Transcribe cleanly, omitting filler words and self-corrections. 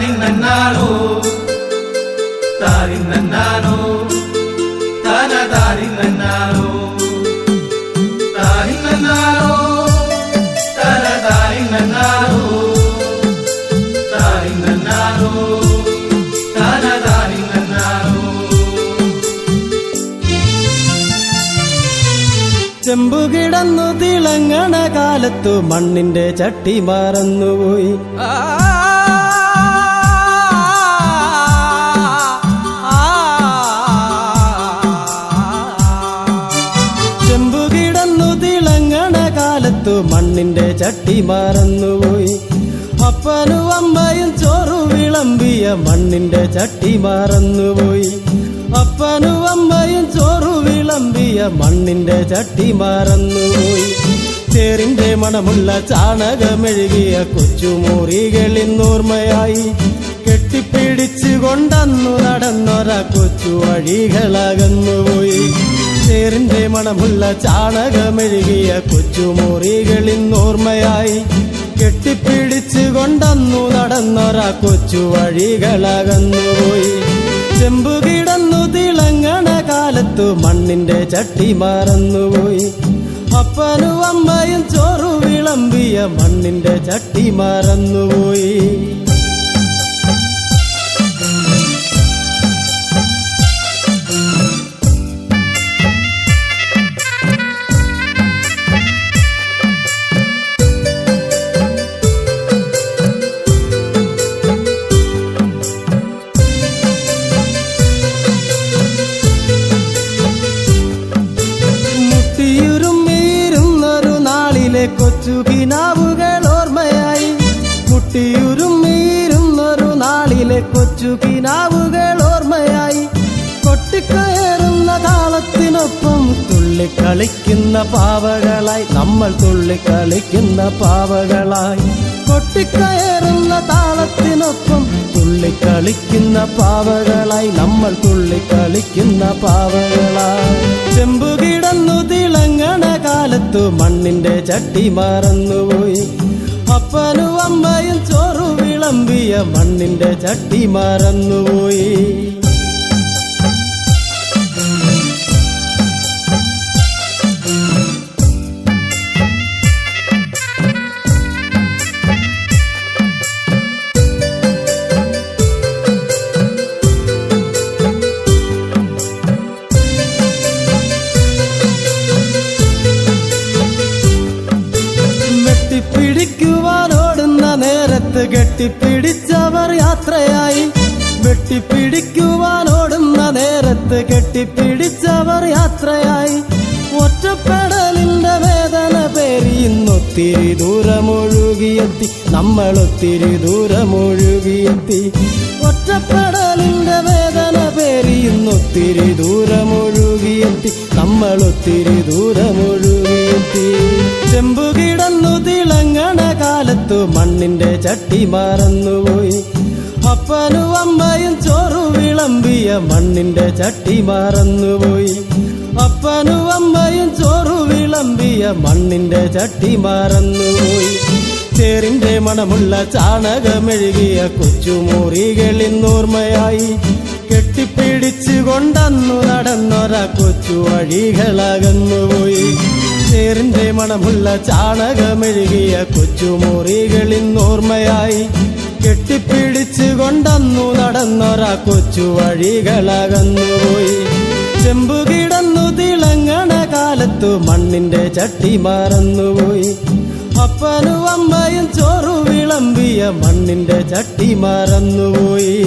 താരിന്നോ താരിന്നോ തന താരിന്നോ താരിന്നോ തന താരിന്നോ താരിന്നോ തന താരിന്നോ. ചെമ്പു കിടന്നു തിളങ്ങണ കാലത്തു മണ്ണിന്റെ ചട്ടി മറന്നുപോയി. ചെമ്പു കിടന്നു തിളങ്ങണ കാലത്തു മണ്ണിന്റെ ചട്ടി മറന്നുപോയി. അപ്പനും അമ്മയും ചോറു വിളമ്പിയ മണ്ണിന്റെ ചട്ടി മറന്നുപോയി. അപ്പനും അമ്മയും ചോറു വിളമ്പിയ മണ്ണിന്റെ ചട്ടി മറന്നുപോയി. ചേറിന്റെ മണമുള്ള ചാണകമെഴുകിയ കൊച്ചുമുറികളിന്നോർമ്മയായി കെട്ടിപ്പിടിച്ചു കൊണ്ടന്നു നടന്നൊര കൊച്ചു വഴികളകന്നുപോയി. ചേറിന്റെ മണമുള്ള ചാണകമെഴുകിയ കൊച്ചുമുറികളിന്നോർമ്മയായി കെട്ടിപ്പിടിച്ചു കൊണ്ടന്നു നടന്നൊര കൊച്ചു വഴികളകന്നുപോയി. ചെമ്പു കിടന്നു തിളങ്ങണ കാലത്തു മണ്ണിന്റെ ചട്ടി മറന്നുപോയി. അപ്പനും അമ്മയും ചോറു വിളമ്പിയ മണ്ണിന്റെ ചട്ടി മറന്നുപോയി. കൊച്ചു കിനാവുകൾ ഓർമ്മയായി മുട്ടിയുരുമ്മിയിരുന്നൊരു നാളിലെ കൊച്ചു കിനാവുകൾ ഓർമ്മയായി. കൊട്ടിക്കയറുന്ന താളത്തിനൊപ്പം തുള്ളിക്കളിക്കുന്ന പാവകളായി നമ്മൾ തുള്ളിക്കളിക്കുന്ന പാവകളായി. കൊട്ടിക്കയറുന്ന താളത്തിനൊപ്പം തുള്ളിക്കളിക്കുന്ന പാവകളായി നമ്മൾ തുള്ളിക്കളിക്കുന്ന പാവകളായി. ചെമ്പു കിടന്നു തിളങ്ങണ കാലത്തു മണ്ണിന്റെ ചട്ടി മറന്നുപോയി. അപ്പനും അമ്മയും ചോറു വിളമ്പിയ മണ്ണിന്റെ ചട്ടി മറന്നുപോയി. വെട്ടിപ്പിടിക്കുവാനോടുന്ന നേരത്ത് കെട്ടിപ്പിടിച്ചവർ യാത്രയായി. വെട്ടിപ്പിടിക്കുവാനോടുന്ന നേരത്ത് കെട്ടിപ്പിടിച്ചവർ യാത്രയായി. ഒറ്റപ്പെടലിന്റെ വേദന പേരിന്നൊത്തിരി ദൂരമൊഴുകിയെത്തി നമ്മളൊത്തിരി ദൂരമൊഴുകിയെത്തി. ഒറ്റപ്പെടലിന്റെ വേദന പേരിന്നൊത്തിരി ദൂരമൊഴുകിയെത്തി നമ്മളൊത്തിരി ദൂരമൊഴുകിയെത്തി. ചെമ്പു കിടന്നു തിളങ്ങണ കാലത്തു മണ്ണിന്റെ ചട്ടി മറന്നുപോയി. അപ്പനും അമ്മയും ചോറു വിളമ്പിയ മണ്ണിന്റെ ചട്ടി മറന്നുപോയി. അപ്പനും അമ്മയും ചോറു വിളമ്പിയ മണ്ണിന്റെ ചട്ടി മറന്നുപോയി. ചേറിന്റെ മണമുള്ള ചാണകമെഴുകിയ കൊച്ചുമുറികളിന്നോർമ്മയായി കെട്ടിപ്പിടിച്ചു കൊണ്ടന്നു നടന്നൊര കൊച്ചു വഴികളകന്നുപോയി. ചേറിന്റെ മണമുള്ള ചാണകമെഴുകിയ കൊച്ചുമുറികളിന്നോർമ്മയായി കെട്ടിപ്പിടിച്ചു കൊണ്ടന്നു നടന്നൊര കൊച്ചു വഴികളകന്നുപോയി. ചെമ്പു കിടന്നു തിളങ്ങണ കാലത്തു മണ്ണിന്റെ ചട്ടി മറന്നുപോയി. അപ്പനും അമ്മയും ചോറു വിളമ്പിയ മണ്ണിന്റെ ചട്ടി മറന്നുപോയി.